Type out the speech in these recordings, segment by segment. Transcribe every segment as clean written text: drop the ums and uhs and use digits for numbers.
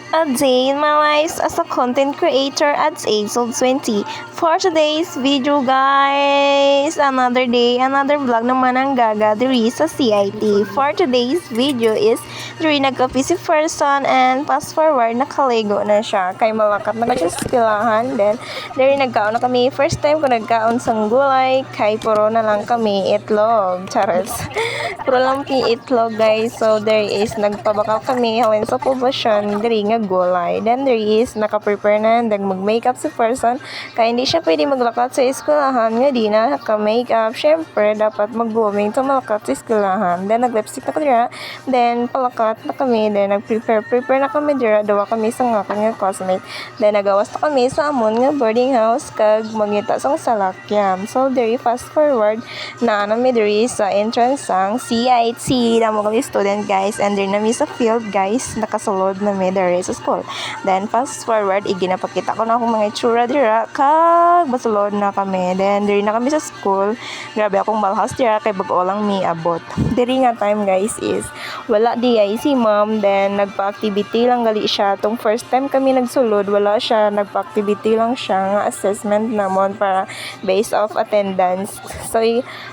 A day in my life as a content creator at age of 20. For today's video guys, another day, another vlog naman ang gagadiri sa CIT. For today's video is diri nagkape si person and fast forward nakaligo na siya. Kay malakat na siya sa pilahan. Then diri nagkaon na kami. First time ko nagkaon sang gulay, kay puro na lang kami itlog. Charles. Puro lang itlog guys. So there is nagpabakaw kami hawin sa poblasyon diri nga gulay. Then there is naka-prepare na mag-makeup si person kaya hindi siya pwede maglakat sa eskwelahan nga di na naka-makeup. Syempre dapat mag-blooming to malakat sa eskwelahan. Then nag-lipstick na kami. Then palakat na kami. Then nag-prepare na kami dira. Dawa kami sa nga kanya classmate. Then nagawas na kami sa amon nga boarding house kag mangita sang salakyan. So there fast forward na nami diri sa entrance sang CIT. Damo kami student guys and there nami sa field guys nakasulod na mi diri sa school. Then fast forward iginapakita ko na akong mga itsura dira kag basulod na kami. Then diri na kami sa school. Grabe akong balhas dira kay bag-o lang mi abot. Diri nga time guys is wala di ay si ma'am. Then nagpa-activity lang gali siya. Tong first time kami nagsulod wala siya, nagpa-activity lang siya nga assessment namon para based off attendance.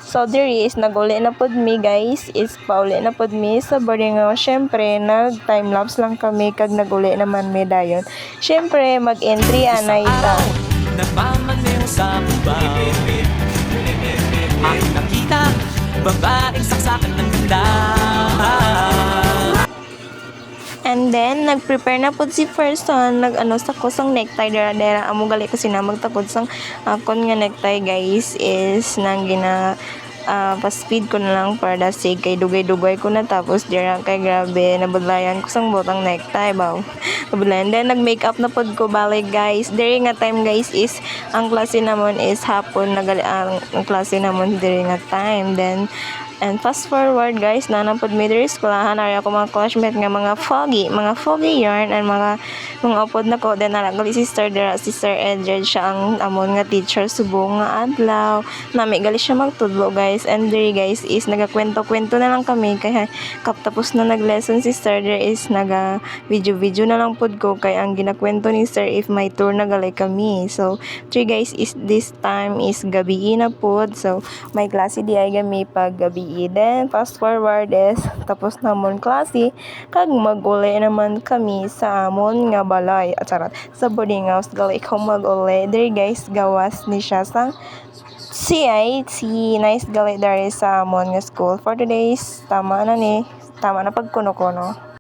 So diri is naguli na pod mi guys, is pauli na pod mi sa boarding house. Syempre nag time lapse lang kami kag naguli naman mi dayon. Syempre mag-entry anay ta. Nagmamaneho sa bubaw Aking nakita babaeng saksakan ng ganda. And then nag-prepare na pod si person, nag-ano sa kusang necktie dera amo gali kasi na magtapod sang kon nga necktie guys is nang gina pa-speed ko na lang para dasig kay dugay-dugay ko na tapos dira kay grabe nabudlayan ko sang botang necktie baw. Nabudlayan then nag-makeup na pod ko balik guys. Diri nga time guys is ang klase namon is hapon ang klase namon diri nga time. Then and fast forward guys, nanapod mi diri eskwelahan ari ako mga classmate nga mga foggy yarn and mga upod na ko. Then naragali sister Edred siya ang amon nga teacher subong nga adlaw nami gali siya magtudlo guys. And diri guys is nagakwento-kwento na lang kami kaya kaptapos na nag-lesson si sir there is naga video na lang pod ko kay ang ginakwento ni sir if may tour na gali kami. So three guys is this time is gabi na pod, so may klase di ay gami pag gabi. Then fast forward is tapos namon klase kag mag-uli naman kami sa amon nga balay at sa boarding house gali ikaw mag-uli diri guys gawas ni siya sang CIT. Nice gali dari sa amon nga school. For today's tama na pag kuno-kuno.